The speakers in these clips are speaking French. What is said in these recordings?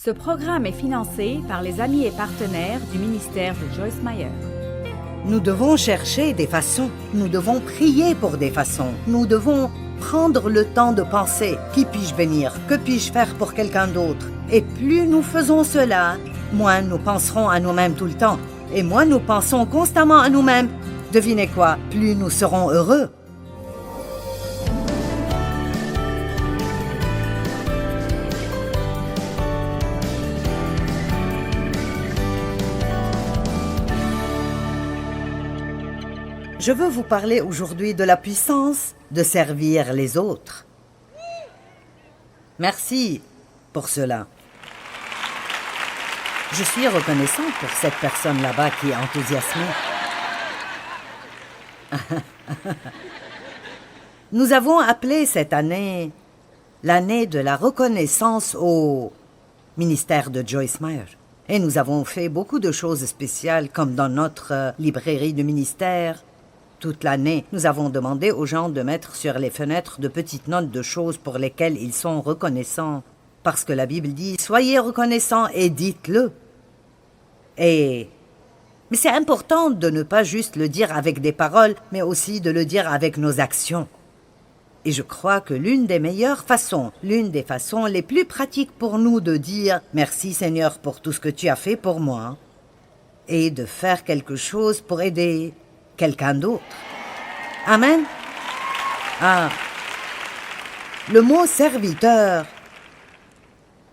Ce programme est financé par les amis et partenaires du ministère de Joyce Meyer. Nous devons chercher des façons, nous devons prier pour des façons, nous devons prendre le temps de penser « Qui puis-je bénir? Que puis-je faire pour quelqu'un d'autre ?» Et plus nous faisons cela, moins nous penserons à nous-mêmes tout le temps. Et moins nous pensons constamment à nous-mêmes. Devinez quoi? Plus nous serons heureux. Je veux vous parler aujourd'hui de la puissance de servir les autres. Merci pour cela. Je suis reconnaissant pour cette personne là-bas qui est enthousiasmée. Nous avons appelé cette année l'année de la reconnaissance au ministère de Joyce Meyer. Et nous avons fait beaucoup de choses spéciales comme dans notre librairie de ministère. Toute l'année, nous avons demandé aux gens de mettre sur les fenêtres de petites notes de choses pour lesquelles ils sont reconnaissants. Parce que la Bible dit « Soyez reconnaissants et dites-le ». Mais c'est important de ne pas juste le dire avec des paroles, mais aussi de le dire avec nos actions. Et je crois que l'une des façons les plus pratiques pour nous de dire « Merci Seigneur pour tout ce que tu as fait pour moi » est de faire quelque chose pour aider quelqu'un d'autre. Amen. Le mot serviteur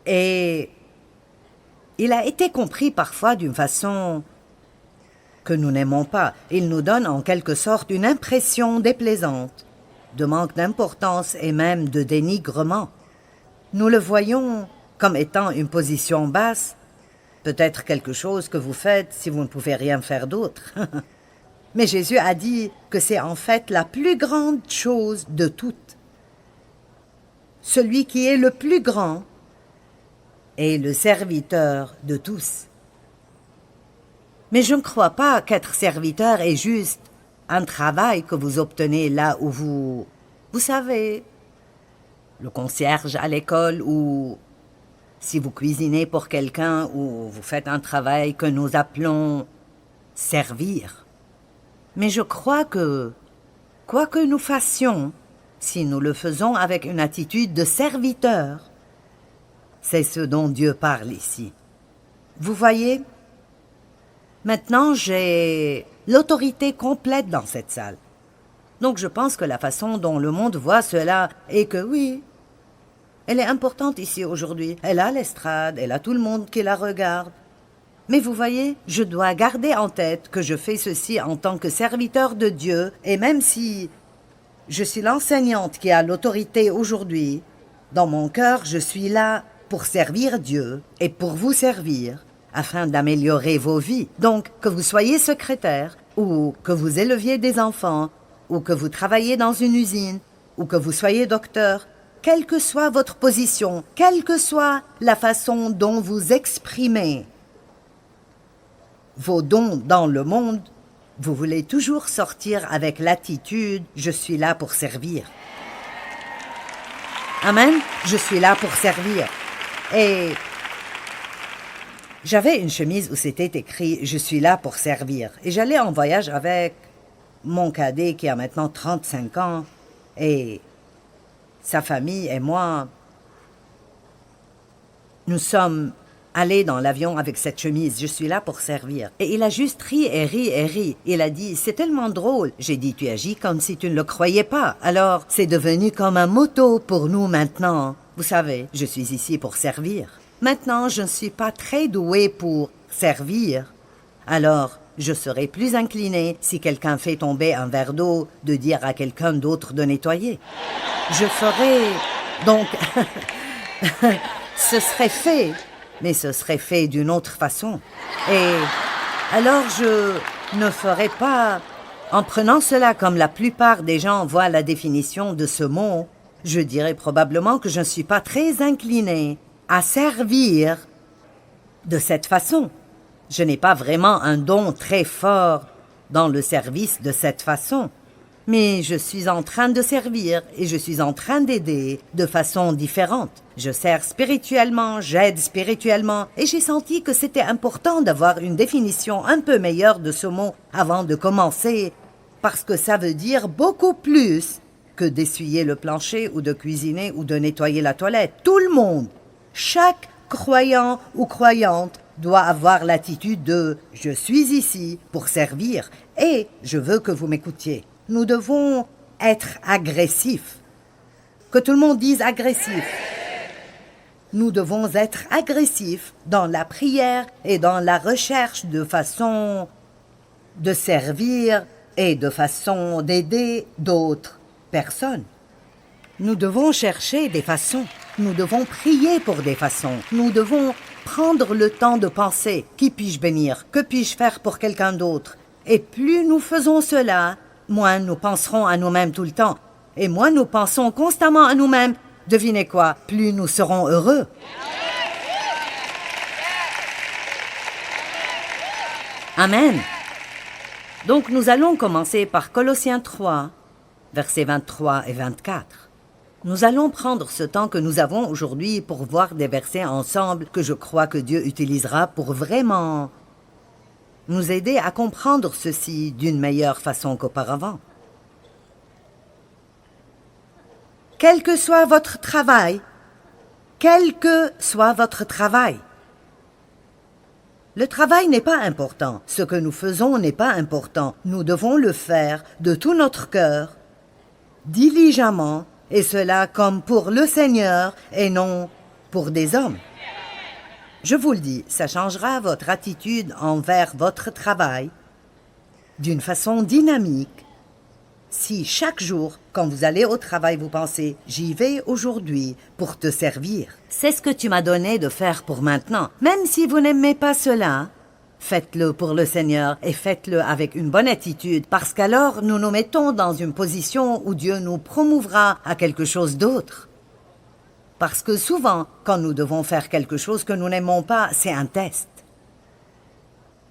il a été compris parfois d'une façon que nous n'aimons pas. Il nous donne en quelque sorte une impression déplaisante, de manque d'importance et même de dénigrement. Nous le voyons comme étant une position basse, peut-être quelque chose que vous faites si vous ne pouvez rien faire d'autre. Mais Jésus a dit que c'est en fait la plus grande chose de toutes. Celui qui est le plus grand est le serviteur de tous. Mais je ne crois pas qu'être serviteur est juste un travail que vous obtenez là où vous savez, le concierge à l'école ou si vous cuisinez pour quelqu'un ou vous faites un travail que nous appelons servir. Mais je crois que, quoi que nous fassions, si nous le faisons avec une attitude de serviteur, c'est ce dont Dieu parle ici. Vous voyez? Maintenant, j'ai l'autorité complète dans cette salle. Donc je pense que la façon dont le monde voit cela est que oui, elle est importante ici aujourd'hui. Elle a l'estrade, elle a tout le monde qui la regarde. Mais vous voyez, je dois garder en tête que je fais ceci en tant que serviteur de Dieu, et même si je suis l'enseignante qui a l'autorité aujourd'hui, dans mon cœur, je suis là pour servir Dieu et pour vous servir, afin d'améliorer vos vies. Donc, que vous soyez secrétaire, ou que vous éleviez des enfants, ou que vous travaillez dans une usine, ou que vous soyez docteur, quelle que soit votre position, quelle que soit la façon dont vous exprimez vos dons dans le monde, vous voulez toujours sortir avec l'attitude « Je suis là pour servir ». Amen, je suis là pour servir. Et j'avais une chemise où c'était écrit « Je suis là pour servir ». Et j'allais en voyage avec mon cadet qui a maintenant 35 ans et sa famille et moi. Nous sommes allés dans l'avion avec cette chemise, je suis là pour servir. Et il a juste ri et ri et ri. Il a dit, c'est tellement drôle. J'ai dit, tu agis comme si tu ne le croyais pas. Alors, c'est devenu comme un motto pour nous maintenant. Vous savez, je suis ici pour servir. Maintenant, je ne suis pas très douée pour servir. Alors, je serai plus inclinée si quelqu'un fait tomber un verre d'eau de dire à quelqu'un d'autre de nettoyer. Je ferai... Donc, ce serait fait. Mais ce serait fait d'une autre façon. Et alors je ne ferai pas... En prenant cela comme la plupart des gens voient la définition de ce mot, je dirais probablement que je ne suis pas très inclinée à servir de cette façon. Je n'ai pas vraiment un don très fort dans le service de cette façon. Mais je suis en train de servir et je suis en train d'aider de façon différente. Je sers spirituellement, j'aide spirituellement et j'ai senti que c'était important d'avoir une définition un peu meilleure de ce mot avant de commencer parce que ça veut dire beaucoup plus que d'essuyer le plancher ou de cuisiner ou de nettoyer la toilette. Tout le monde, chaque croyant ou croyante doit avoir l'attitude de « je suis ici pour servir et je veux que vous m'écoutiez ». Nous devons être agressifs. Que tout le monde dise agressif. Nous devons être agressifs dans la prière et dans la recherche de façon de servir et de façon d'aider d'autres personnes. Nous devons chercher des façons. Nous devons prier pour des façons. Nous devons prendre le temps de penser. Qui puis-je bénir? Que puis-je faire pour quelqu'un d'autre? Et plus nous faisons cela, moins nous penserons à nous-mêmes tout le temps. Et moins nous pensons constamment à nous-mêmes. Devinez quoi? Plus nous serons heureux. Amen. Donc nous allons commencer par Colossiens 3, versets 23 et 24. Nous allons prendre ce temps que nous avons aujourd'hui pour voir des versets ensemble que je crois que Dieu utilisera pour vraiment nous aider à comprendre ceci d'une meilleure façon qu'auparavant. Quel que soit votre travail, le travail n'est pas important. Ce que nous faisons n'est pas important. Nous devons le faire de tout notre cœur, diligemment, et cela comme pour le Seigneur et non pour des hommes. Je vous le dis, ça changera votre attitude envers votre travail d'une façon dynamique. Si chaque jour, quand vous allez au travail, vous pensez « J'y vais aujourd'hui pour te servir ». C'est ce que tu m'as donné de faire pour maintenant. Même si vous n'aimez pas cela, faites-le pour le Seigneur et faites-le avec une bonne attitude parce qu'alors nous nous mettons dans une position où Dieu nous promouvra à quelque chose d'autre. Parce que souvent, quand nous devons faire quelque chose que nous n'aimons pas, c'est un test.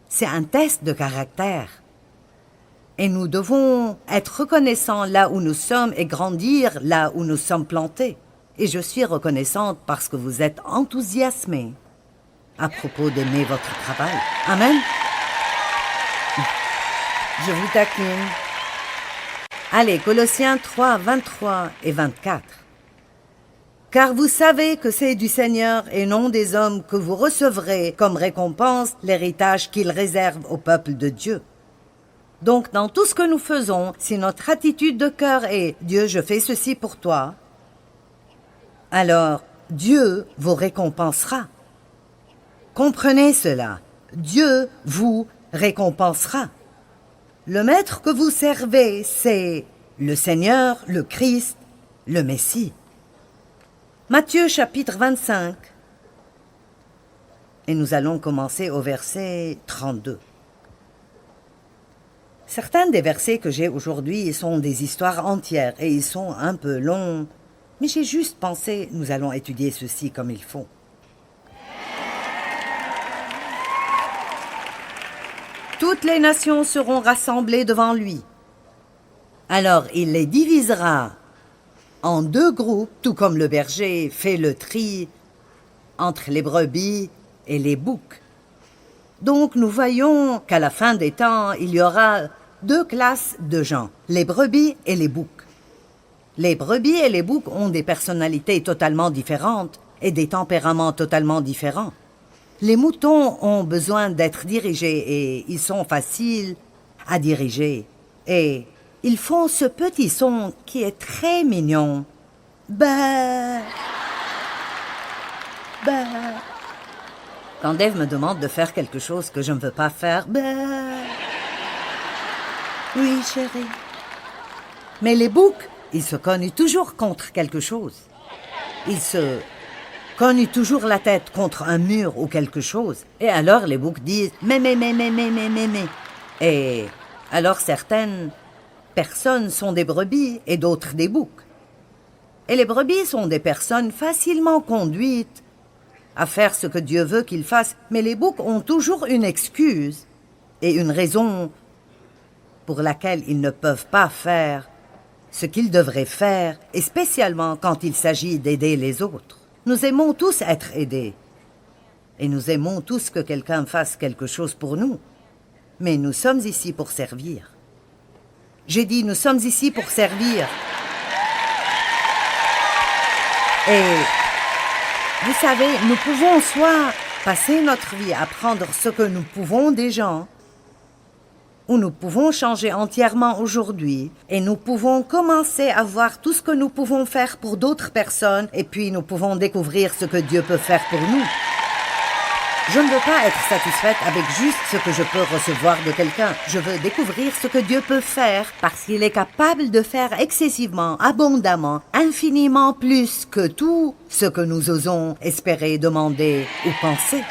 C'est un test de caractère. Et nous devons être reconnaissants là où nous sommes et grandir là où nous sommes plantés. Et je suis reconnaissante parce que vous êtes enthousiasmés à propos d'aimer votre travail. Amen. Je vous taquine. Allez, Colossiens 3, 23 et 24. Car vous savez que c'est du Seigneur et non des hommes que vous recevrez comme récompense l'héritage qu'il réserve au peuple de Dieu. Donc, dans tout ce que nous faisons, si notre attitude de cœur est « Dieu, je fais ceci pour toi », alors Dieu vous récompensera. Comprenez cela. Dieu vous récompensera. Le maître que vous servez, c'est le Seigneur, le Christ, le Messie. Matthieu chapitre 25. Et nous allons commencer au verset 32. Certains des versets que j'ai aujourd'hui sont des histoires entières et ils sont un peu longs, mais j'ai juste pensé, nous allons étudier ceci comme il faut. Toutes les nations seront rassemblées devant lui. Alors il les divisera en 2 groupes, tout comme le berger fait le tri entre les brebis et les boucs. Donc nous voyons qu'à la fin des temps, il y aura 2 classes de gens, les brebis et les boucs. Les brebis et les boucs ont des personnalités totalement différentes et des tempéraments totalement différents. Les moutons ont besoin d'être dirigés et ils sont faciles à diriger. Et ils font ce petit son qui est très mignon. Bah, bah. Quand Dave me demande de faire quelque chose que je ne veux pas faire, bah. Oui, chérie. Mais les boucs, ils se cognent toujours contre quelque chose. Ils se cognent toujours la tête contre un mur ou quelque chose. Et alors les boucs disent « mais. » Et alors certaines personnes sont des brebis et d'autres des boucs. Et les brebis sont des personnes facilement conduites à faire ce que Dieu veut qu'ils fassent. Mais les boucs ont toujours une excuse et une raison pour laquelle ils ne peuvent pas faire ce qu'ils devraient faire, et spécialement quand il s'agit d'aider les autres. Nous aimons tous être aidés. Et nous aimons tous que quelqu'un fasse quelque chose pour nous. Mais nous sommes ici pour servir. J'ai dit, nous sommes ici pour servir. Et vous savez, nous pouvons soit passer notre vie à apprendre ce que nous pouvons des gens, ou nous pouvons changer entièrement aujourd'hui, et nous pouvons commencer à voir tout ce que nous pouvons faire pour d'autres personnes, et puis nous pouvons découvrir ce que Dieu peut faire pour nous. Je ne veux pas être satisfaite avec juste ce que je peux recevoir de quelqu'un. Je veux découvrir ce que Dieu peut faire parce qu'il est capable de faire excessivement, abondamment, infiniment plus que tout ce que nous osons espérer, demander ou penser.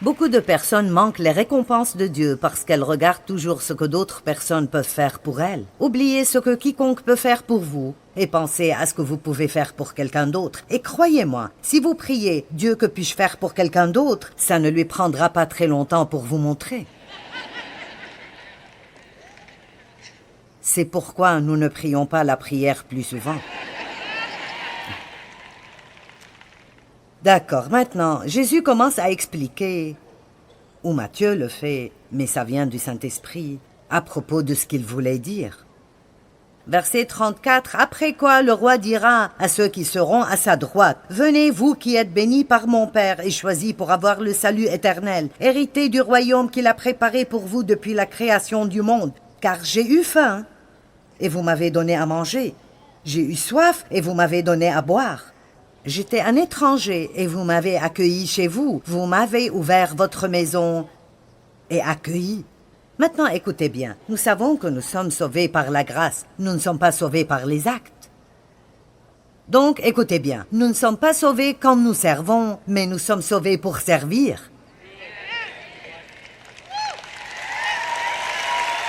Beaucoup de personnes manquent les récompenses de Dieu parce qu'elles regardent toujours ce que d'autres personnes peuvent faire pour elles. Oubliez ce que quiconque peut faire pour vous et pensez à ce que vous pouvez faire pour quelqu'un d'autre. Et croyez-moi, si vous priez « Dieu, que puis-je faire pour quelqu'un d'autre ?» ça ne lui prendra pas très longtemps pour vous montrer. C'est pourquoi nous ne prions pas la prière plus souvent. D'accord, maintenant, Jésus commence à expliquer, ou Matthieu le fait, mais ça vient du Saint-Esprit, à propos de ce qu'il voulait dire. Verset 34, « Après quoi le roi dira à ceux qui seront à sa droite, « Venez, vous qui êtes bénis par mon Père et choisis pour avoir le salut éternel, héritez du royaume qu'il a préparé pour vous depuis la création du monde, car j'ai eu faim, et vous m'avez donné à manger, j'ai eu soif, et vous m'avez donné à boire. » J'étais un étranger et vous m'avez accueilli chez vous. Vous m'avez ouvert votre maison et accueilli. Maintenant, écoutez bien. Nous savons que nous sommes sauvés par la grâce. Nous ne sommes pas sauvés par les actes. Donc, écoutez bien. Nous ne sommes pas sauvés quand nous servons, mais nous sommes sauvés pour servir.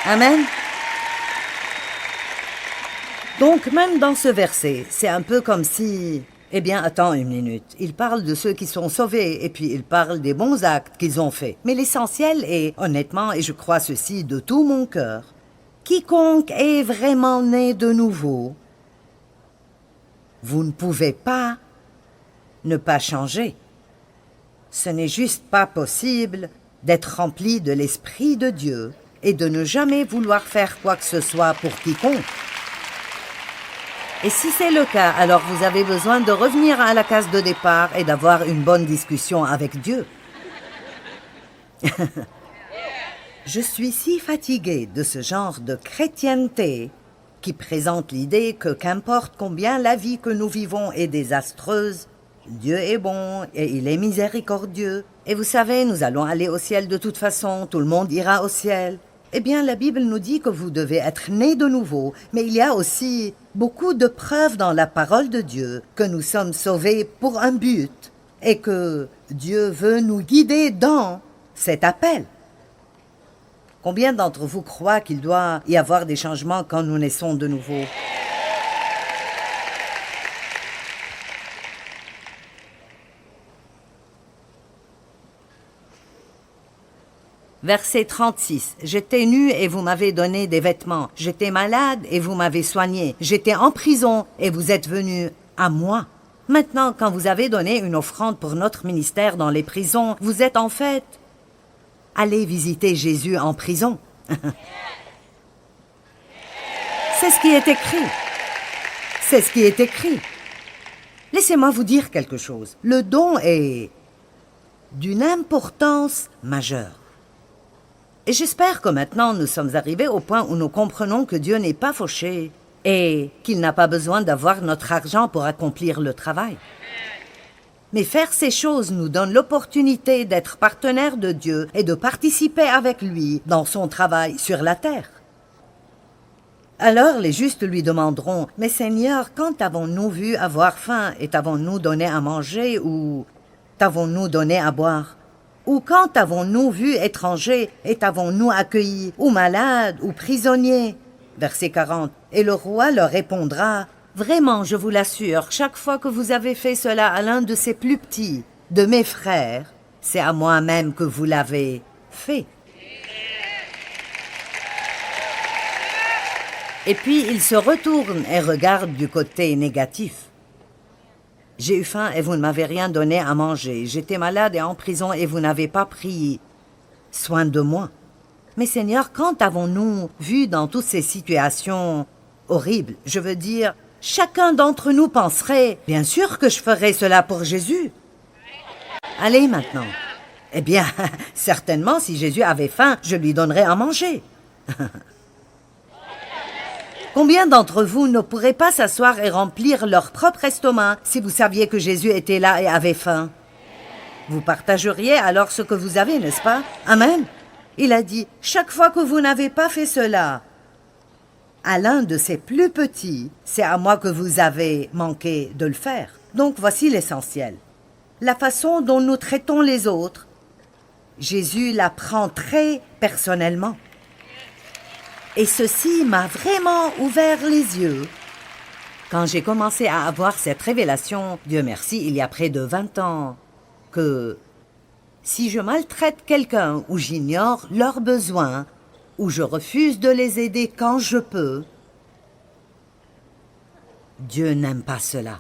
Amen. Donc, même dans ce verset, c'est un peu comme si... Eh bien, attends une minute. Il parle de ceux qui sont sauvés et puis il parle des bons actes qu'ils ont faits. Mais l'essentiel est, honnêtement, et je crois ceci de tout mon cœur, quiconque est vraiment né de nouveau, vous ne pouvez pas ne pas changer. Ce n'est juste pas possible d'être rempli de l'Esprit de Dieu et de ne jamais vouloir faire quoi que ce soit pour quiconque. Et si c'est le cas, alors vous avez besoin de revenir à la case de départ et d'avoir une bonne discussion avec Dieu. Je suis si fatiguée de ce genre de chrétienté qui présente l'idée que qu'importe combien la vie que nous vivons est désastreuse, Dieu est bon et il est miséricordieux. Et vous savez, nous allons aller au ciel de toute façon, tout le monde ira au ciel. Eh bien, la Bible nous dit que vous devez être nés de nouveau, mais il y a aussi beaucoup de preuves dans la parole de Dieu que nous sommes sauvés pour un but et que Dieu veut nous guider dans cet appel. Combien d'entre vous croient qu'il doit y avoir des changements quand nous naissons de nouveau? Verset 36. « J'étais nu et vous m'avez donné des vêtements. J'étais malade et vous m'avez soigné. J'étais en prison et vous êtes venus à moi. » Maintenant, quand vous avez donné une offrande pour notre ministère dans les prisons, vous êtes en fait allé visiter Jésus en prison. C'est ce qui est écrit. C'est ce qui est écrit. Laissez-moi vous dire quelque chose. Le don est d'une importance majeure. Et j'espère que maintenant nous sommes arrivés au point où nous comprenons que Dieu n'est pas fauché et qu'il n'a pas besoin d'avoir notre argent pour accomplir le travail. Mais faire ces choses nous donne l'opportunité d'être partenaires de Dieu et de participer avec lui dans son travail sur la terre. Alors les justes lui demanderont, « Mais Seigneur, quand t'avons-nous vu avoir faim et t'avons-nous donné à manger ou t'avons-nous donné à boire? Ou quand t'avons-nous vu étranger et t'avons-nous accueilli, ou malade, ou prisonnier ?» Verset 40. Et le roi leur répondra, « Vraiment, je vous l'assure, chaque fois que vous avez fait cela à l'un de ces plus petits, de mes frères, c'est à moi-même que vous l'avez fait. » Et puis il se retourne et regarde du côté négatif. J'ai eu faim et vous ne m'avez rien donné à manger. J'étais malade et en prison et vous n'avez pas pris soin de moi. Mais Seigneur, quand avons-nous vu dans toutes ces situations horribles? Je veux dire, chacun d'entre nous penserait, bien sûr que je ferai cela pour Jésus. Allez maintenant. Eh bien, certainement, si Jésus avait faim, je lui donnerais à manger. Combien d'entre vous ne pourraient pas s'asseoir et remplir leur propre estomac si vous saviez que Jésus était là et avait faim? Vous partageriez alors ce que vous avez, n'est-ce pas? Amen. Il a dit, chaque fois que vous n'avez pas fait cela à l'un de ces plus petits, c'est à moi que vous avez manqué de le faire. Donc voici l'essentiel. La façon dont nous traitons les autres, Jésus la prend très personnellement. Et ceci m'a vraiment ouvert les yeux. Quand j'ai commencé à avoir cette révélation, Dieu merci, il y a près de 20 ans, que si je maltraite quelqu'un ou j'ignore leurs besoins, ou je refuse de les aider quand je peux, Dieu n'aime pas cela.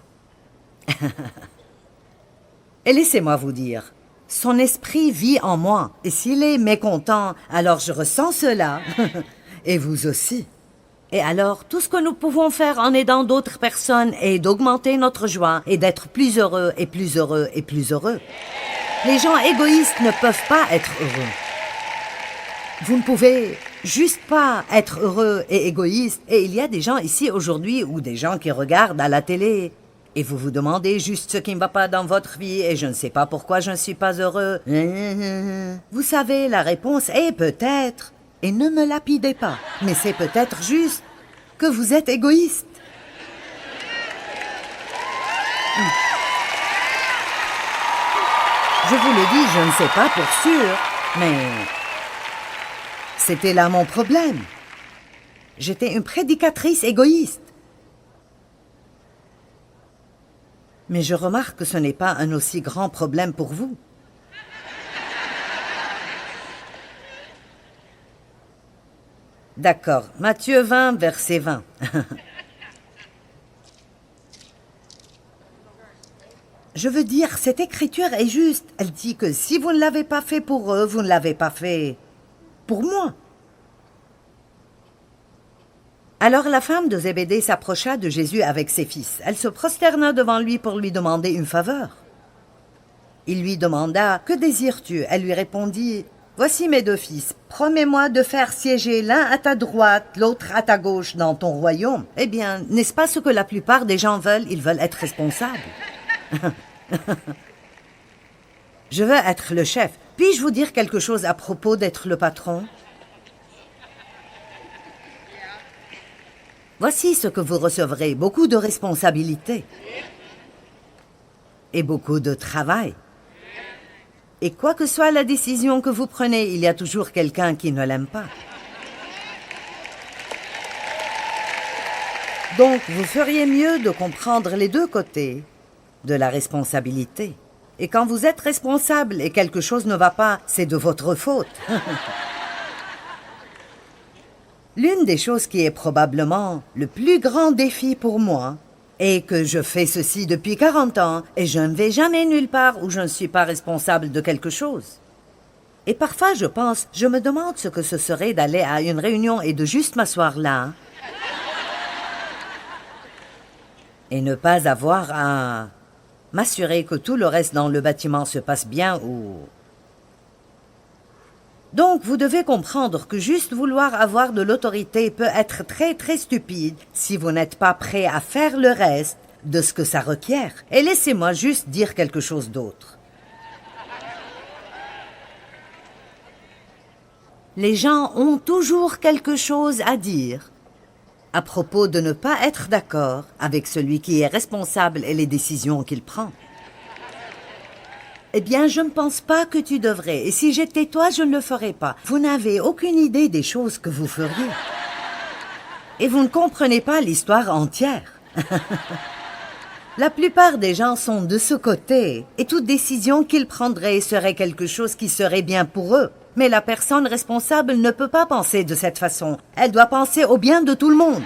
Et laissez-moi vous dire, son esprit vit en moi, et s'il est mécontent, alors je ressens cela, et vous aussi. Et alors, tout ce que nous pouvons faire en aidant d'autres personnes est d'augmenter notre joie et d'être plus heureux et plus heureux et plus heureux. Les gens égoïstes ne peuvent pas être heureux. Vous ne pouvez juste pas être heureux et égoïste. Et il y a des gens ici aujourd'hui ou des gens qui regardent à la télé et vous vous demandez juste ce qui ne va pas dans votre vie et je ne sais pas pourquoi je ne suis pas heureux. Vous savez, la réponse est peut-être, et ne me lapidez pas, mais c'est peut-être juste que vous êtes égoïste. Je vous le dis, je ne sais pas pour sûr, mais c'était là mon problème. J'étais une prédicatrice égoïste. Mais je remarque que ce n'est pas un aussi grand problème pour vous. D'accord, Matthieu 20, verset 20. Je veux dire, cette écriture est juste. Elle dit que si vous ne l'avez pas fait pour eux, vous ne l'avez pas fait pour moi. Alors la femme de Zébédée s'approcha de Jésus avec ses fils. Elle se prosterna devant lui pour lui demander une faveur. Il lui demanda, « Que désires-tu » Elle lui répondit, « Voici mes 2 fils. Promets-moi de faire siéger l'un à ta droite, l'autre à ta gauche dans ton royaume. » Eh bien, n'est-ce pas ce que la plupart des gens veulent? Ils veulent être responsables. Je veux être le chef. Puis-je vous dire quelque chose à propos d'être le patron? Voici ce que vous recevrez, beaucoup de responsabilités et beaucoup de travail. Et quoi que soit la décision que vous prenez, il y a toujours quelqu'un qui ne l'aime pas. Donc, vous feriez mieux de comprendre les 2 côtés de la responsabilité. Et quand vous êtes responsable et quelque chose ne va pas, c'est de votre faute. L'une des choses qui est probablement le plus grand défi pour moi est que je fais ceci depuis 40 ans et je ne vais jamais nulle part où je ne suis pas responsable de quelque chose. Et parfois je me demande ce que ce serait d'aller à une réunion et de juste m'asseoir là et ne pas avoir à m'assurer que tout le reste dans le bâtiment se passe bien ou... Donc, vous devez comprendre que juste vouloir avoir de l'autorité peut être très, très stupide si vous n'êtes pas prêt à faire le reste de ce que ça requiert. Et laissez-moi juste dire quelque chose d'autre. Les gens ont toujours quelque chose à dire à propos de ne pas être d'accord avec celui qui est responsable et les décisions qu'il prend. Eh bien, je ne pense pas que tu devrais. Et si j'étais toi, je ne le ferais pas. Vous n'avez aucune idée des choses que vous feriez. Et vous ne comprenez pas l'histoire entière. La plupart des gens sont de ce côté. Et toute décision qu'ils prendraient serait quelque chose qui serait bien pour eux. Mais la personne responsable ne peut pas penser de cette façon. Elle doit penser au bien de tout le monde.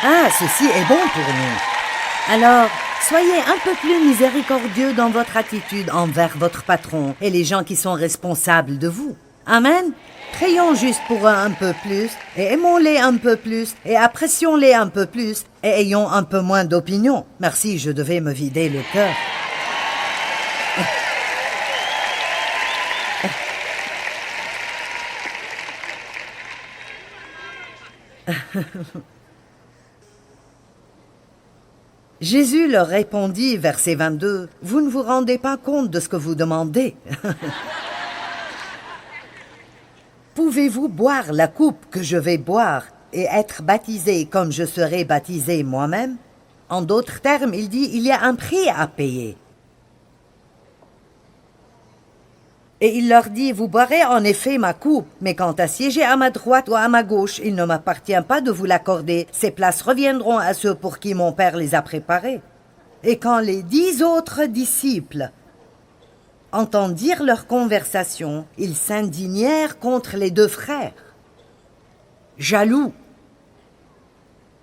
Ah, ceci est bon pour nous. Alors, soyez un peu plus miséricordieux dans votre attitude envers votre patron et les gens qui sont responsables de vous. Amen. Prions juste pour eux un peu plus, et aimons-les un peu plus, et apprécions-les un peu plus, et ayons un peu moins d'opinion. Merci, je devais me vider le cœur. Jésus leur répondit, verset 22, « Vous ne vous rendez pas compte de ce que vous demandez. Pouvez-vous boire la coupe que je vais boire et être baptisé comme je serai baptisé moi-même » En d'autres termes, il dit, il y a un prix à payer. Et il leur dit, vous boirez en effet ma coupe, mais quant à siéger à ma droite ou à ma gauche, il ne m'appartient pas de vous l'accorder. Ces places reviendront à ceux pour qui mon Père les a préparées. Et quand les 10 autres disciples entendirent leur conversation, ils s'indignèrent contre les 2 frères. Jaloux.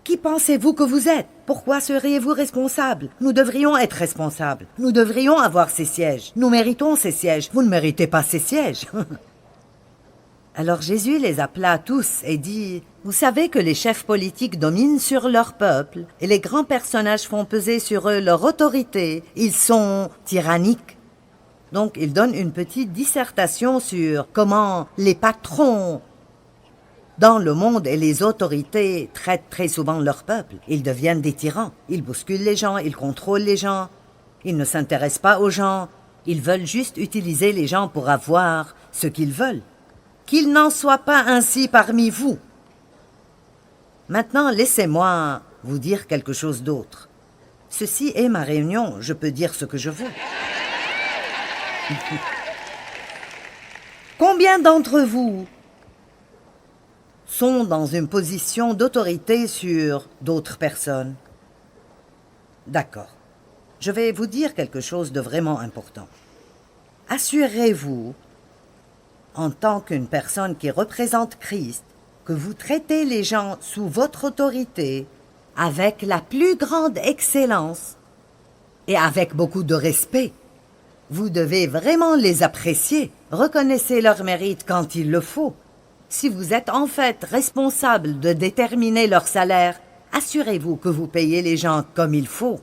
Qui pensez-vous que vous êtes? Pourquoi seriez-vous responsable? Nous devrions être responsables. Nous devrions avoir ces sièges. Nous méritons ces sièges. Vous ne méritez pas ces sièges. Alors Jésus les appela tous et dit, « Vous savez que les chefs politiques dominent sur leur peuple et les grands personnages font peser sur eux leur autorité. Ils sont tyranniques. » Donc il donne une petite dissertation sur comment les patrons dans le monde et les autorités traitent très souvent leur peuple. Ils deviennent des tyrans. Ils bousculent les gens, ils contrôlent les gens. Ils ne s'intéressent pas aux gens. Ils veulent juste utiliser les gens pour avoir ce qu'ils veulent. Qu'il n'en soit pas ainsi parmi vous. Maintenant, laissez-moi vous dire quelque chose d'autre. Ceci est ma réunion, je peux dire ce que je veux. Combien d'entre vous sont dans une position d'autorité sur d'autres personnes? D'accord. Je vais vous dire quelque chose de vraiment important. Assurez-vous, en tant qu'une personne qui représente Christ, que vous traitez les gens sous votre autorité avec la plus grande excellence et avec beaucoup de respect. Vous devez vraiment les apprécier. Reconnaissez leur mérite quand il le faut. Si vous êtes en fait responsable de déterminer leur salaire, assurez-vous que vous payez les gens comme il faut.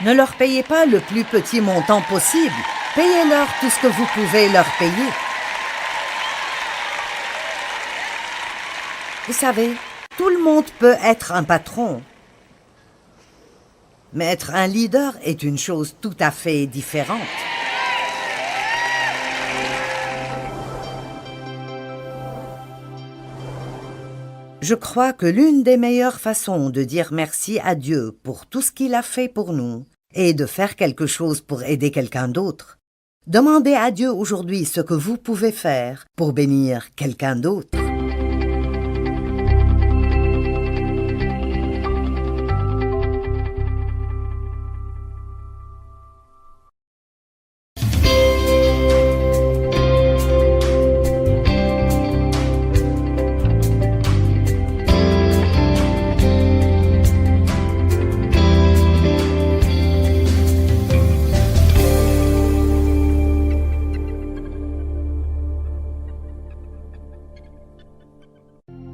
Ne leur payez pas le plus petit montant possible. Payez-leur tout ce que vous pouvez leur payer. Vous savez, tout le monde peut être un patron. Mais être un leader est une chose tout à fait différente. Je crois que l'une des meilleures façons de dire merci à Dieu pour tout ce qu'il a fait pour nous est de faire quelque chose pour aider quelqu'un d'autre. Demandez à Dieu aujourd'hui ce que vous pouvez faire pour bénir quelqu'un d'autre.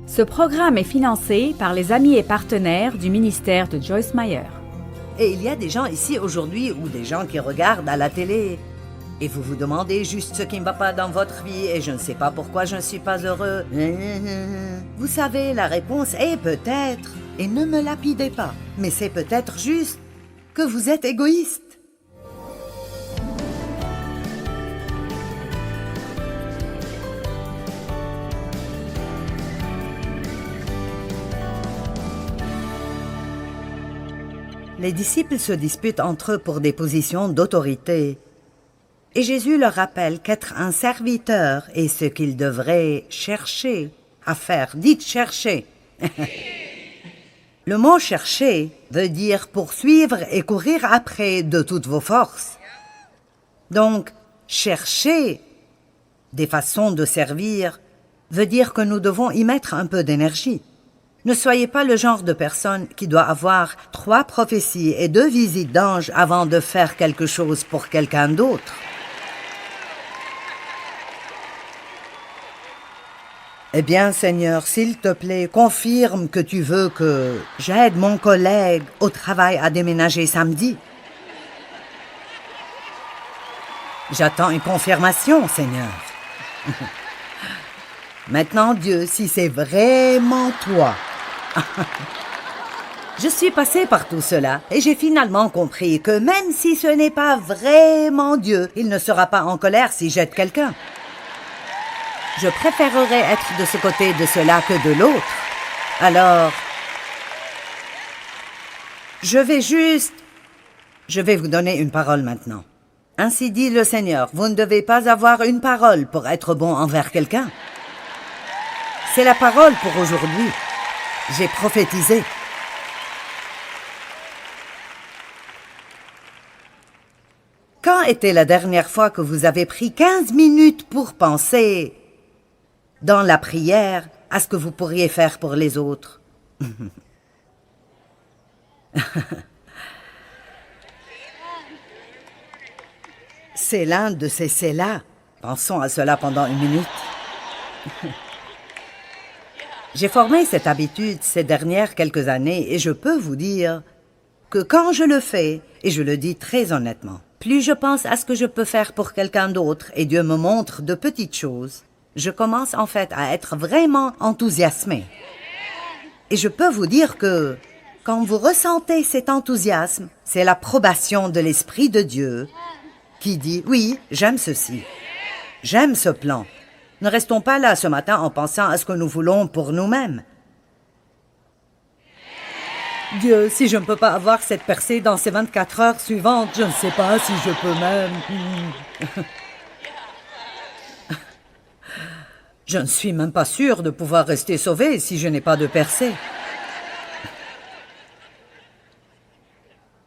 Ce programme est financé par les amis et partenaires du ministère de Joyce Meyer. Et il y a des gens ici aujourd'hui ou des gens qui regardent à la télé et vous vous demandez juste ce qui ne va pas dans votre vie et je ne sais pas pourquoi je ne suis pas heureux. Vous savez, la réponse est peut-être, et ne me lapidez pas, mais c'est peut-être juste que vous êtes égoïste. Les disciples se disputent entre eux pour des positions d'autorité. Et Jésus leur rappelle qu'être un serviteur est ce qu'ils devraient chercher à faire. Dites chercher. Le mot chercher veut dire poursuivre et courir après de toutes vos forces. Donc, chercher des façons de servir, veut dire que nous devons y mettre un peu d'énergie. Ne soyez pas le genre de personne qui doit avoir 3 prophéties et 2 visites d'anges avant de faire quelque chose pour quelqu'un d'autre. Eh bien, Seigneur, s'il te plaît, confirme que tu veux que j'aide mon collègue au travail à déménager samedi. J'attends une confirmation, Seigneur. Maintenant, Dieu, si c'est vraiment toi. Je suis passée par tout cela et j'ai finalement compris que même si ce n'est pas vraiment Dieu, il ne sera pas en colère si j'aide quelqu'un. Je préférerais être de ce côté de cela que de l'autre. Alors, je vais vous donner une parole maintenant. Ainsi dit le Seigneur, vous ne devez pas avoir une parole pour être bon envers quelqu'un. C'est la parole pour aujourd'hui. J'ai prophétisé. Quand était la dernière fois que vous avez pris 15 minutes pour penser dans la prière à ce que vous pourriez faire pour les autres? C'est l'un de ces c'est-là. Pensons à cela pendant une minute. J'ai formé cette habitude ces dernières quelques années et je peux vous dire que quand je le fais, et je le dis très honnêtement, plus je pense à ce que je peux faire pour quelqu'un d'autre et Dieu me montre de petites choses, je commence en fait à être vraiment enthousiasmée. Et je peux vous dire que quand vous ressentez cet enthousiasme, c'est l'approbation de l'Esprit de Dieu qui dit « Oui, j'aime ceci, j'aime ce plan ». Ne restons pas là ce matin en pensant à ce que nous voulons pour nous-mêmes. Dieu, si je ne peux pas avoir cette percée dans ces 24 heures suivantes, je ne sais pas si je peux même... Je ne suis même pas sûre de pouvoir rester sauvée si je n'ai pas de percée.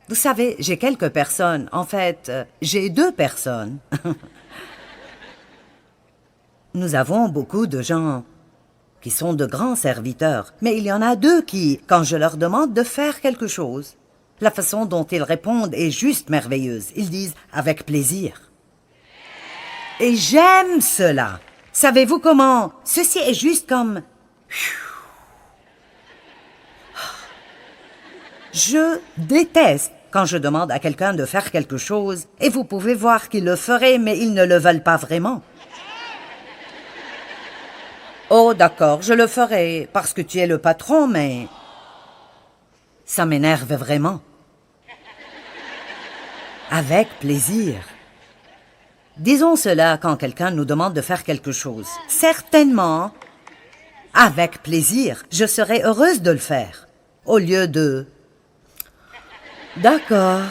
Vous savez, j'ai quelques personnes. En fait, j'ai 2 personnes. Nous avons beaucoup de gens qui sont de grands serviteurs, mais il y en a 2 qui, quand je leur demande de faire quelque chose, la façon dont ils répondent est juste merveilleuse. Ils disent « avec plaisir ». Et j'aime cela. Savez-vous comment? Ceci est juste comme... Je déteste quand je demande à quelqu'un de faire quelque chose et vous pouvez voir qu'ils le feraient, mais ils ne le veulent pas vraiment. Oh, d'accord, je le ferai parce que tu es le patron, mais... Ça m'énerve vraiment. Avec plaisir. Disons cela quand quelqu'un nous demande de faire quelque chose. Certainement, avec plaisir, je serai heureuse de le faire. Au lieu de... D'accord.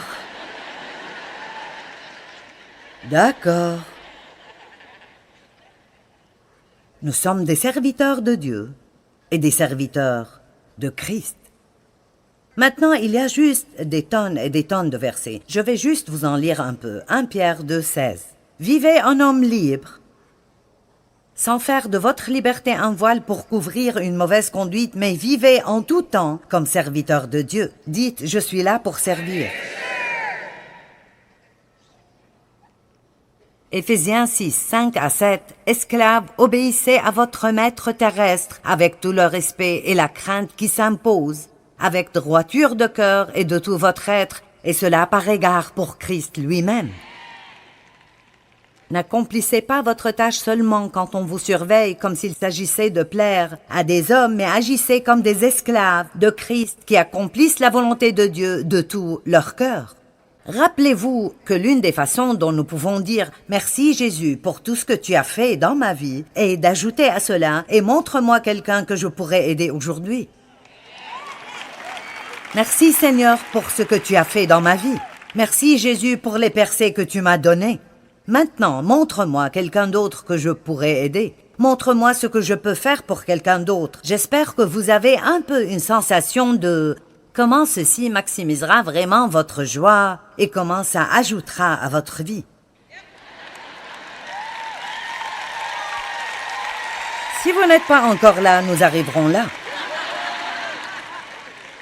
D'accord. Nous sommes des serviteurs de Dieu et des serviteurs de Christ. Maintenant, il y a juste des tonnes et des tonnes de versets. Je vais juste vous en lire un peu. 1 Pierre 2,16. Vivez en homme libre, sans faire de votre liberté un voile pour couvrir une mauvaise conduite, mais vivez en tout temps comme serviteurs de Dieu. Dites, je suis là pour servir. Éphésiens 6, 5 à 7. Esclaves, obéissez à votre maître terrestre avec tout le respect et la crainte qui s'impose, avec droiture de cœur et de tout votre être, et cela par égard pour Christ lui-même. N'accomplissez pas votre tâche seulement quand on vous surveille comme s'il s'agissait de plaire à des hommes, mais agissez comme des esclaves de Christ qui accomplissent la volonté de Dieu de tout leur cœur. Rappelez-vous que l'une des façons dont nous pouvons dire « Merci Jésus pour tout ce que tu as fait dans ma vie » est d'ajouter à cela « Et montre-moi quelqu'un que je pourrais aider aujourd'hui. » Merci Seigneur pour ce que tu as fait dans ma vie. Merci Jésus pour les percées que tu m'as données. Maintenant, montre-moi quelqu'un d'autre que je pourrais aider. Montre-moi ce que je peux faire pour quelqu'un d'autre. J'espère que vous avez un peu une sensation de comment ceci maximisera vraiment votre joie et comment ça ajoutera à votre vie. Si vous n'êtes pas encore là, nous arriverons là.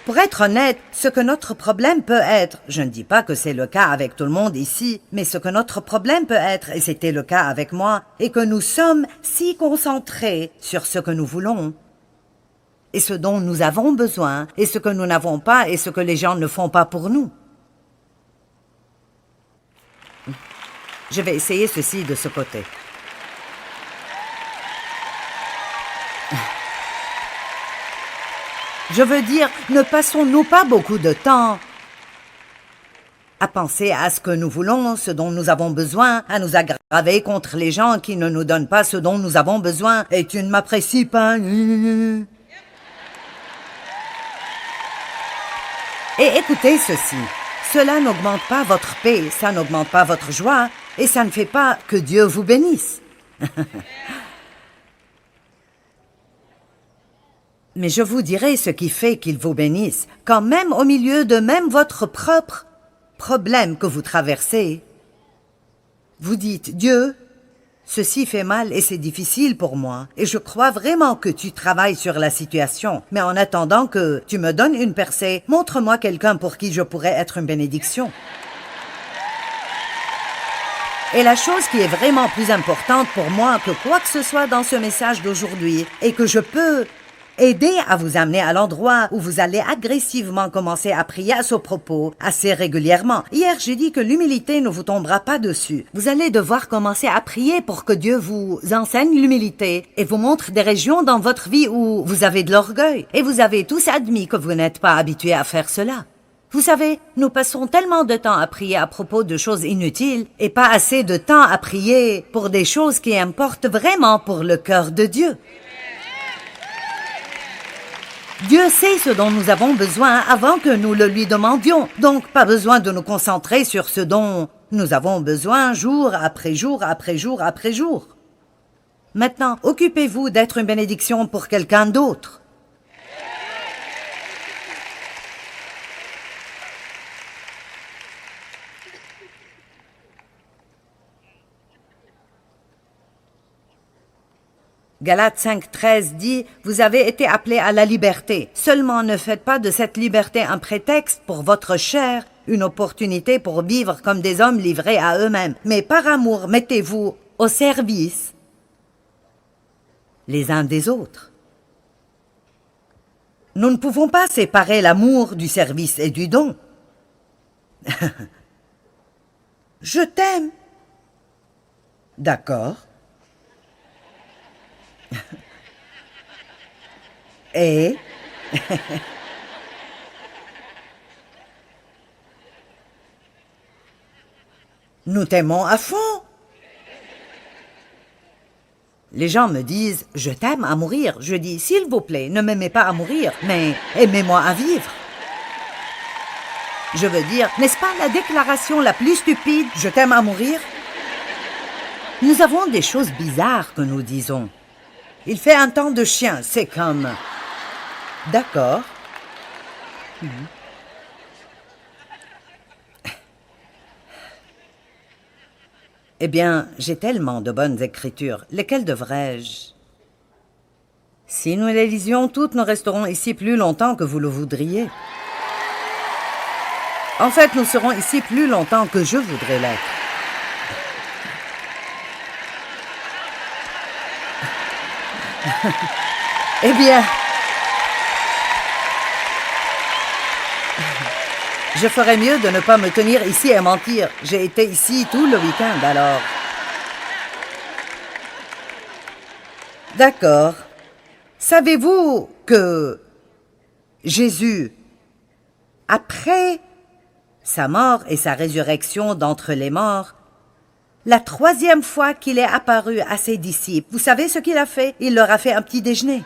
Pour être honnête, ce que notre problème peut être, je ne dis pas que c'est le cas avec tout le monde ici, mais ce que notre problème peut être, et c'était le cas avec moi, est que nous sommes si concentrés sur ce que nous voulons, et ce dont nous avons besoin, et ce que nous n'avons pas, et ce que les gens ne font pas pour nous. Je vais essayer ceci de ce côté. Je veux dire, ne passons-nous pas beaucoup de temps à penser à ce que nous voulons, ce dont nous avons besoin, à nous aggraver contre les gens qui ne nous donnent pas ce dont nous avons besoin, et tu ne m'apprécies pas. Et écoutez ceci, cela n'augmente pas votre paix, ça n'augmente pas votre joie, et ça ne fait pas que Dieu vous bénisse. Mais je vous dirai ce qui fait qu'il vous bénisse, quand même au milieu de même votre propre problème que vous traversez. Vous dites, Dieu, ceci fait mal et c'est difficile pour moi, et je crois vraiment que tu travailles sur la situation, mais en attendant que tu me donnes une percée, montre-moi quelqu'un pour qui je pourrais être une bénédiction. Et la chose qui est vraiment plus importante pour moi que quoi que ce soit dans ce message d'aujourd'hui, est que je peux aider à vous amener à l'endroit où vous allez agressivement commencer à prier à ce propos assez régulièrement. Hier, j'ai dit que l'humilité ne vous tombera pas dessus. Vous allez devoir commencer à prier pour que Dieu vous enseigne l'humilité et vous montre des régions dans votre vie où vous avez de l'orgueil. Et vous avez tous admis que vous n'êtes pas habitués à faire cela. Vous savez, nous passons tellement de temps à prier à propos de choses inutiles et pas assez de temps à prier pour des choses qui importent vraiment pour le cœur de Dieu. Dieu sait ce dont nous avons besoin avant que nous le lui demandions, donc pas besoin de nous concentrer sur ce dont nous avons besoin jour après jour après jour après jour. Maintenant, occupez-vous d'être une bénédiction pour quelqu'un d'autre. Galates 5:13 dit « Vous avez été appelés à la liberté. Seulement ne faites pas de cette liberté un prétexte pour votre chair, une opportunité pour vivre comme des hommes livrés à eux-mêmes. Mais par amour, mettez-vous au service les uns des autres. » Nous ne pouvons pas séparer l'amour du service et du don. Je t'aime. D'accord. Et nous t'aimons à fond. Les gens me disent « Je t'aime à mourir ». Je dis « S'il vous plaît, ne m'aimez pas à mourir, mais aimez-moi à vivre ». Je veux dire, n'est-ce pas la déclaration la plus stupide « Je t'aime à mourir » ? Nous avons des choses bizarres que nous disons. Il fait un temps de chien, c'est comme... D'accord. Eh bien, j'ai tellement de bonnes écritures. Lesquelles devrais-je? Si nous les lisions toutes, nous resterons ici plus longtemps que vous le voudriez. En fait, nous serons ici plus longtemps que je voudrais l'être. Eh bien, je ferais mieux de ne pas me tenir ici et mentir. J'ai été ici tout le week-end, alors. D'accord. Savez-vous que Jésus, après sa mort et sa résurrection d'entre les morts, la troisième fois qu'il est apparu à ses disciples, vous savez ce qu'il a fait? Il leur a fait un petit déjeuner.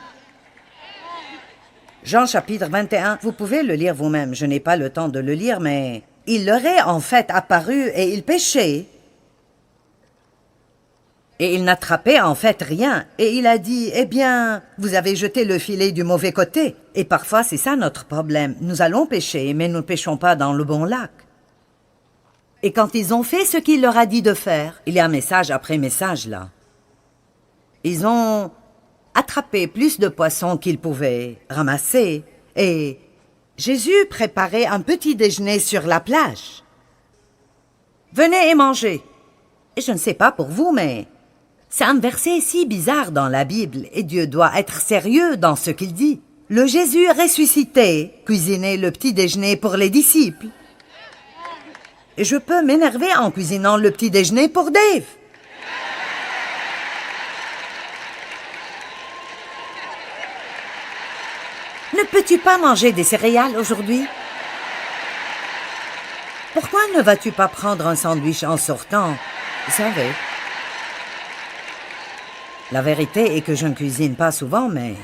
Jean chapitre 21, vous pouvez le lire vous-même, je n'ai pas le temps de le lire, mais il leur est en fait apparu et il pêchait. Et il n'attrapait en fait rien. Et il a dit, eh bien, vous avez jeté le filet du mauvais côté. Et parfois c'est ça notre problème. Nous allons pêcher, mais nous ne pêchons pas dans le bon lac. Et quand ils ont fait ce qu'il leur a dit de faire, il y a message après message là. Ils ont attrapé plus de poissons qu'il pouvait ramasser et Jésus préparait un petit déjeuner sur la plage. « Venez et mangez. » Et je ne sais pas pour vous, mais c'est un verset si bizarre dans la Bible et Dieu doit être sérieux dans ce qu'il dit. Le Jésus ressuscité cuisinait le petit déjeuner pour les disciples. Et je peux m'énerver en cuisinant le petit déjeuner pour Dave. Ne peux-tu pas manger des céréales aujourd'hui? Pourquoi ne vas-tu pas prendre un sandwich en sortant? Vous savez. La vérité est que je ne cuisine pas souvent, mais...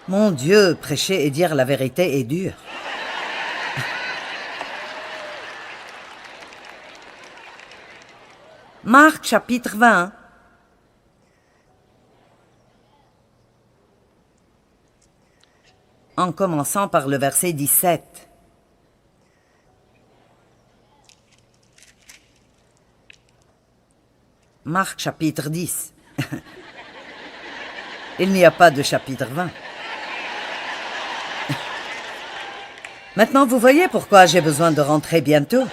Mon Dieu, prêcher et dire la vérité est dur. Marc chapitre 20. En commençant par le verset 17. Marc chapitre 10. Il n'y a pas de chapitre 20. Maintenant, vous voyez pourquoi j'ai besoin de rentrer bientôt.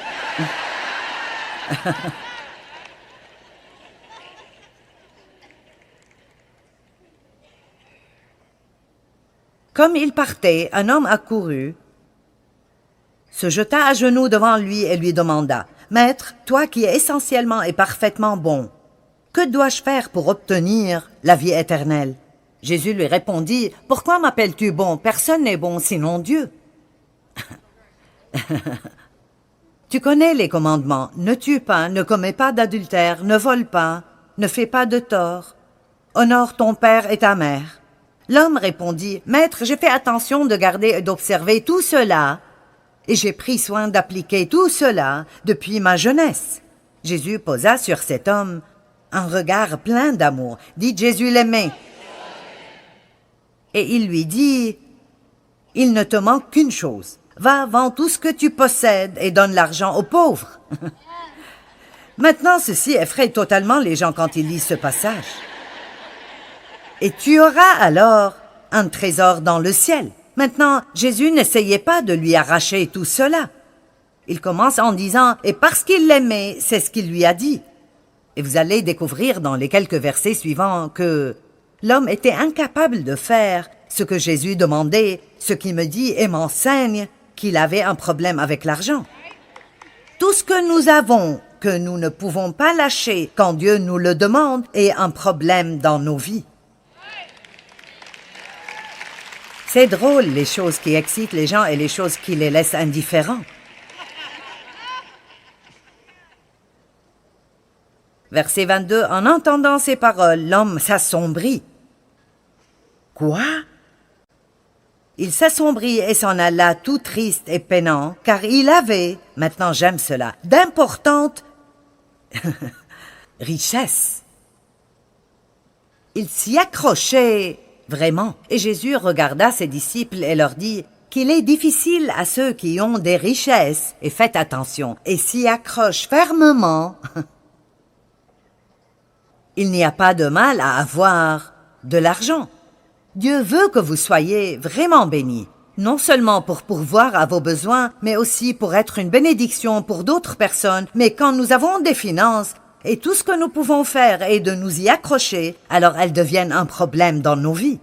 Comme il partait, un homme accourut, se jeta à genoux devant lui et lui demanda, « Maître, toi qui es essentiellement et parfaitement bon, que dois-je faire pour obtenir la vie éternelle ?» Jésus lui répondit, « Pourquoi m'appelles-tu bon? Personne n'est bon sinon Dieu. » Tu connais les commandements, ne tue pas, ne commets pas d'adultère, ne vole pas, ne fais pas de tort, honore ton père et ta mère. L'homme répondit, « Maître, j'ai fait attention de garder et d'observer tout cela, et j'ai pris soin d'appliquer tout cela depuis ma jeunesse. » Jésus posa sur cet homme un regard plein d'amour. Dit Jésus l'aimait. Et il lui dit, « Il ne te manque qu'une chose. Va, vends tout ce que tu possèdes et donne l'argent aux pauvres. » Maintenant, ceci effraie totalement les gens quand ils lisent ce passage. Et tu auras alors un trésor dans le ciel. Maintenant, Jésus n'essayait pas de lui arracher tout cela. Il commence en disant « Et parce qu'il l'aimait, c'est ce qu'il lui a dit. » Et vous allez découvrir dans les quelques versets suivants que l'homme était incapable de faire ce que Jésus demandait, ce qui me dit et m'enseigne qu'il avait un problème avec l'argent. Tout ce que nous avons, que nous ne pouvons pas lâcher quand Dieu nous le demande, est un problème dans nos vies. C'est drôle, les choses qui excitent les gens et les choses qui les laissent indifférents. Verset 22, en entendant ces paroles, l'homme s'assombrit. Quoi? Il s'assombrit et s'en alla tout triste et peinant, car il avait, maintenant j'aime cela, d'importantes richesses. Il s'y accrochait vraiment. Et Jésus regarda ses disciples et leur dit qu'il est difficile à ceux qui ont des richesses, et faites attention, et s'y accrochent fermement. Il n'y a pas de mal à avoir de l'argent. Dieu veut que vous soyez vraiment bénis, non seulement pour pourvoir à vos besoins, mais aussi pour être une bénédiction pour d'autres personnes. Mais quand nous avons des finances, et tout ce que nous pouvons faire est de nous y accrocher, alors elles deviennent un problème dans nos vies.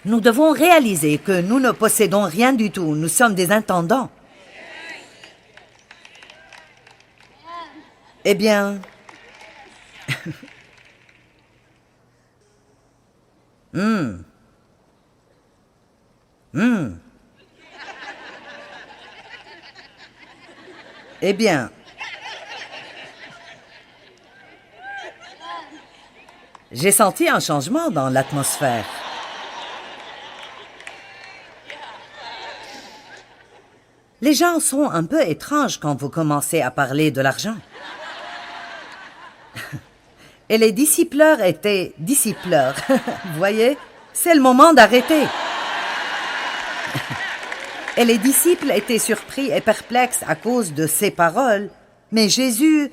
Nous devons réaliser que nous ne possédons rien du tout, nous sommes des intendants. Eh bien, Eh bien, j'ai senti un changement dans l'atmosphère. Les gens sont un peu étranges quand vous commencez à parler de l'argent. Et les discipleurs étaient discipleurs. Vous voyez, c'est le moment d'arrêter. Et les disciples étaient surpris et perplexes à cause de ces paroles. Mais Jésus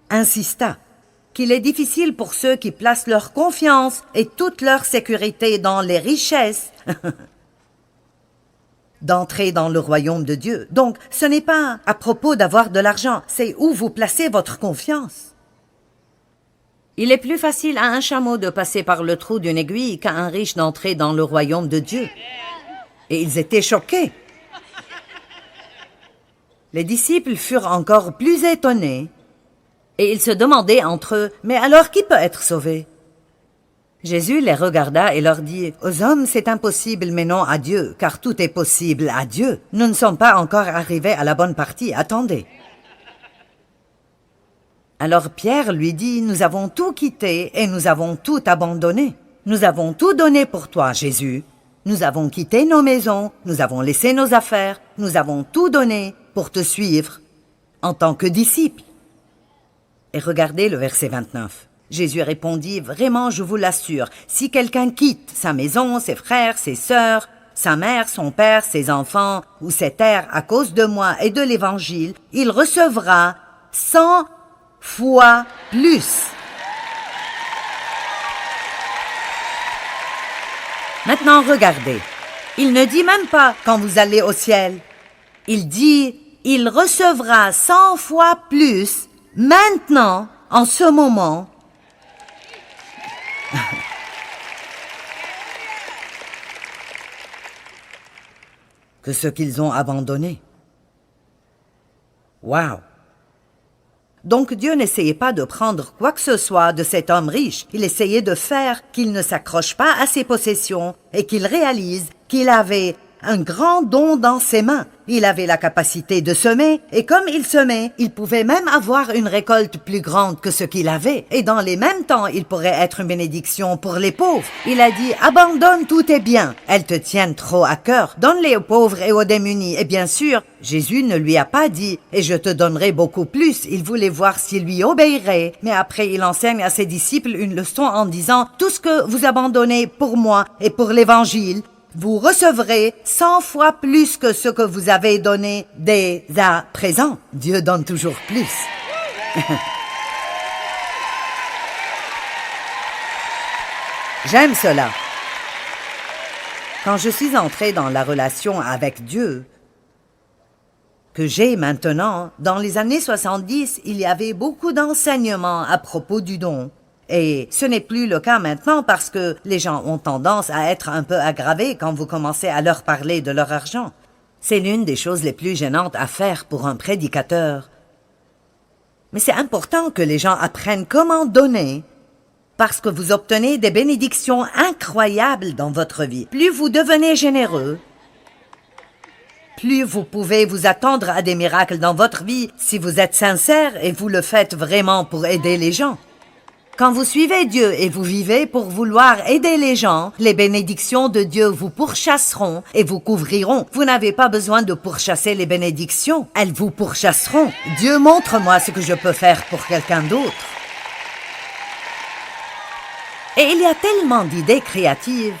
insista qu'il est difficile pour ceux qui placent leur confiance et toute leur sécurité dans les richesses d'entrer dans le royaume de Dieu. Donc, ce n'est pas à propos d'avoir de l'argent, c'est où vous placez votre confiance. Il est plus facile à un chameau de passer par le trou d'une aiguille qu'à un riche d'entrer dans le royaume de Dieu. Et ils étaient choqués. Les disciples furent encore plus étonnés et ils se demandaient entre eux, « Mais alors qui peut être sauvé ?» Jésus les regarda et leur dit, « Aux hommes c'est impossible, mais non à Dieu, car tout est possible à Dieu. Nous ne sommes pas encore arrivés à la bonne partie, attendez. » Alors Pierre lui dit, « Nous avons tout quitté et nous avons tout abandonné. Nous avons tout donné pour toi, Jésus. Nous avons quitté nos maisons, nous avons laissé nos affaires, nous avons tout donné pour te suivre en tant que disciples. » Et regardez le verset 29. Jésus répondit, « Vraiment, je vous l'assure, si quelqu'un quitte sa maison, ses frères, ses sœurs, sa mère, son père, ses enfants ou ses terres à cause de moi et de l'Évangile, il recevra 100 fois plus. » Maintenant, regardez. Il ne dit même pas quand vous allez au ciel. Il dit, il recevra 100 fois plus maintenant, en ce moment. Que ce qu'ils ont abandonné. Wow! Donc Dieu n'essayait pas de prendre quoi que ce soit de cet homme riche. Il essayait de faire qu'il ne s'accroche pas à ses possessions et qu'il réalise qu'il avait un grand don dans ses mains. Il avait la capacité de semer et comme il semait, il pouvait même avoir une récolte plus grande que ce qu'il avait. Et dans les mêmes temps, il pourrait être une bénédiction pour les pauvres. Il a dit, abandonne tous tes biens. Elles te tiennent trop à cœur. Donne-les aux pauvres et aux démunis. Et bien sûr, Jésus ne lui a pas dit, et je te donnerai beaucoup plus. Il voulait voir s'il lui obéirait. Mais après, il enseigne à ses disciples une leçon en disant, tout ce que vous abandonnez pour moi et pour l'évangile, vous recevrez 100 fois plus que ce que vous avez donné dès à présent. Dieu donne toujours plus. J'aime cela. Quand je suis entrée dans la relation avec Dieu, que j'ai maintenant, dans les années 70, il y avait beaucoup d'enseignements à propos du don. Et ce n'est plus le cas maintenant parce que les gens ont tendance à être un peu aggravés quand vous commencez à leur parler de leur argent. C'est l'une des choses les plus gênantes à faire pour un prédicateur. Mais c'est important que les gens apprennent comment donner parce que vous obtenez des bénédictions incroyables dans votre vie. Plus vous devenez généreux, plus vous pouvez vous attendre à des miracles dans votre vie si vous êtes sincère et vous le faites vraiment pour aider les gens. Quand vous suivez Dieu et vous vivez pour vouloir aider les gens, les bénédictions de Dieu vous pourchasseront et vous couvriront. Vous n'avez pas besoin de pourchasser les bénédictions, elles vous pourchasseront. Dieu, montre-moi ce que je peux faire pour quelqu'un d'autre. Et il y a tellement d'idées créatives.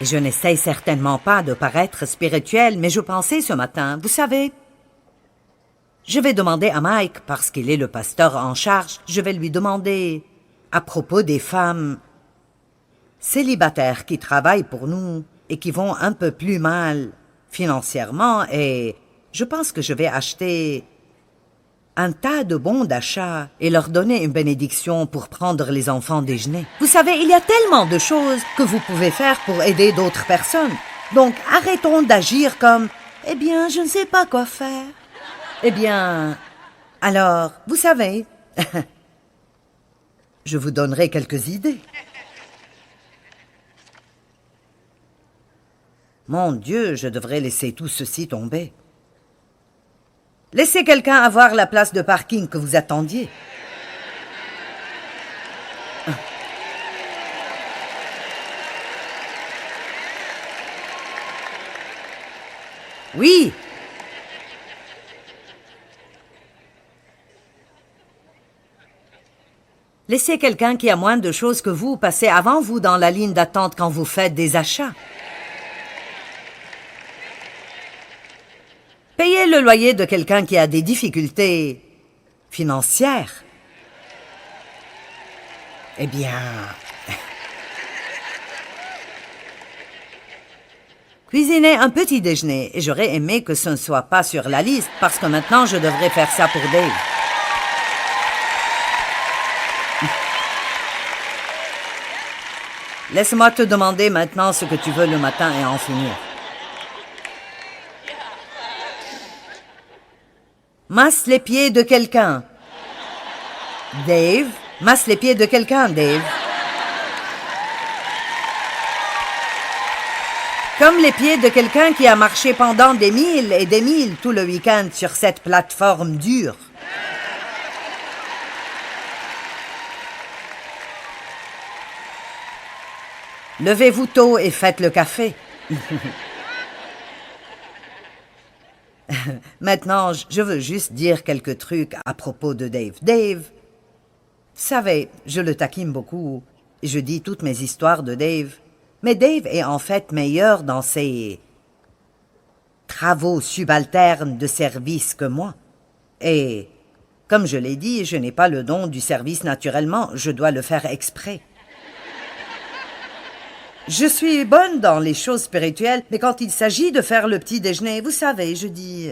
Et je n'essaye certainement pas de paraître spirituel, mais je pensais ce matin, vous savez, je vais demander à Mike, parce qu'il est le pasteur en charge, je vais lui demander à propos des femmes célibataires qui travaillent pour nous et qui vont un peu plus mal financièrement et je pense que je vais acheter un tas de bons d'achat et leur donner une bénédiction pour prendre les enfants déjeuner. Vous savez, il y a tellement de choses que vous pouvez faire pour aider d'autres personnes. Donc, arrêtons d'agir comme « Eh bien, je ne sais pas quoi faire. » Eh bien, alors, vous savez, je vous donnerai quelques idées. Mon Dieu, je devrais laisser tout ceci tomber. Laissez quelqu'un avoir la place de parking que vous attendiez. Oui. Laissez quelqu'un qui a moins de choses que vous passer avant vous dans la ligne d'attente quand vous faites des achats. Payez le loyer de quelqu'un qui a des difficultés financières. Eh bien... Cuisiner un petit déjeuner, et j'aurais aimé que ce ne soit pas sur la liste, parce que maintenant je devrais faire ça pour Dave. Laisse-moi te demander maintenant ce que tu veux le matin et en finir. Masse les pieds de quelqu'un. Dave, masse les pieds de quelqu'un, Dave. Comme les pieds de quelqu'un qui a marché pendant des milles et des milles tout le week-end sur cette plateforme dure. Levez-vous tôt et faites le café. Maintenant, je veux juste dire quelques trucs à propos de Dave. Dave, vous savez, je le taquine beaucoup. Je dis toutes mes histoires de Dave. Mais Dave est en fait meilleur dans ses travaux subalternes de service que moi. Et, comme je l'ai dit, je n'ai pas le don du service naturellement, je dois le faire exprès. Je suis bonne dans les choses spirituelles, mais quand il s'agit de faire le petit déjeuner, vous savez, je dis...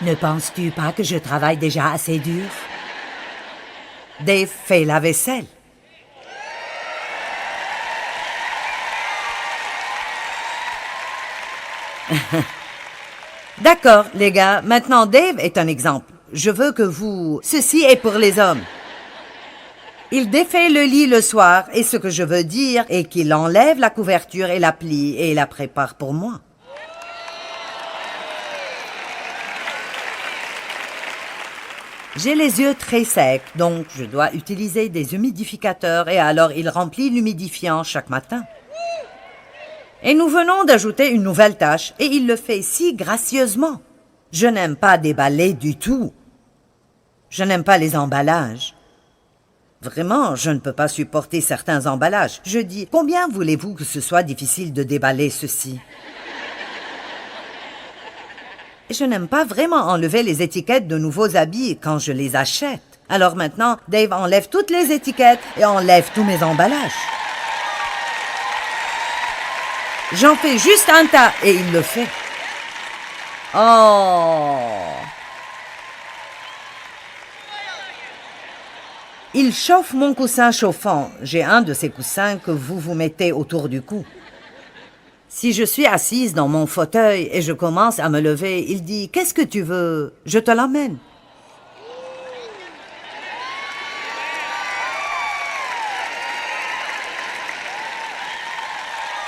Ne penses-tu pas que je travaille déjà assez dur? Dave fait la vaisselle. D'accord, les gars. Maintenant, Dave est un exemple. Je veux que vous... Ceci est pour les hommes. Il défait le lit le soir, et ce que je veux dire est qu'il enlève la couverture et la plie et la prépare pour moi. J'ai les yeux très secs, donc je dois utiliser des humidificateurs et alors il remplit l'humidifiant chaque matin. Et nous venons d'ajouter une nouvelle tâche, et il le fait si gracieusement. Je n'aime pas déballer du tout. Je n'aime pas les emballages. Vraiment, je ne peux pas supporter certains emballages. Je dis, combien voulez-vous que ce soit difficile de déballer ceci? Je n'aime pas vraiment enlever les étiquettes de nouveaux habits quand je les achète. Alors maintenant, Dave enlève toutes les étiquettes et enlève tous mes emballages. J'en fais juste un tas et il le fait. Oh! Il chauffe mon coussin chauffant. J'ai un de ces coussins que vous vous mettez autour du cou. Si je suis assise dans mon fauteuil et je commence à me lever, il dit « Qu'est-ce que tu veux? Je te l'emmène. »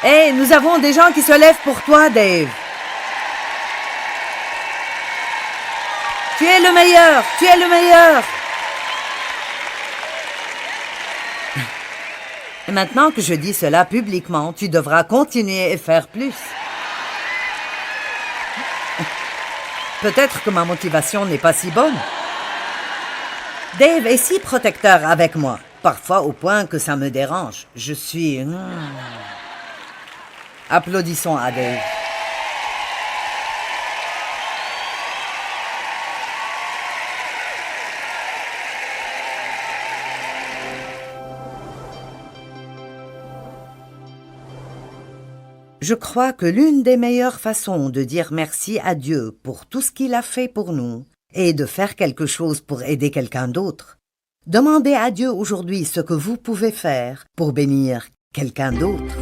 Hey, nous avons des gens qui se lèvent pour toi, Dave. Tu es le meilleur, tu es le meilleur. Et maintenant que je dis cela publiquement, tu devras continuer et faire plus. Peut-être que ma motivation n'est pas si bonne. Dave est si protecteur avec moi, parfois au point que ça me dérange. Je suis... Applaudissons à Dave. Je crois que l'une des meilleures façons de dire merci à Dieu pour tout ce qu'il a fait pour nous est de faire quelque chose pour aider quelqu'un d'autre. Demandez à Dieu aujourd'hui ce que vous pouvez faire pour bénir quelqu'un d'autre.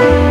Bye.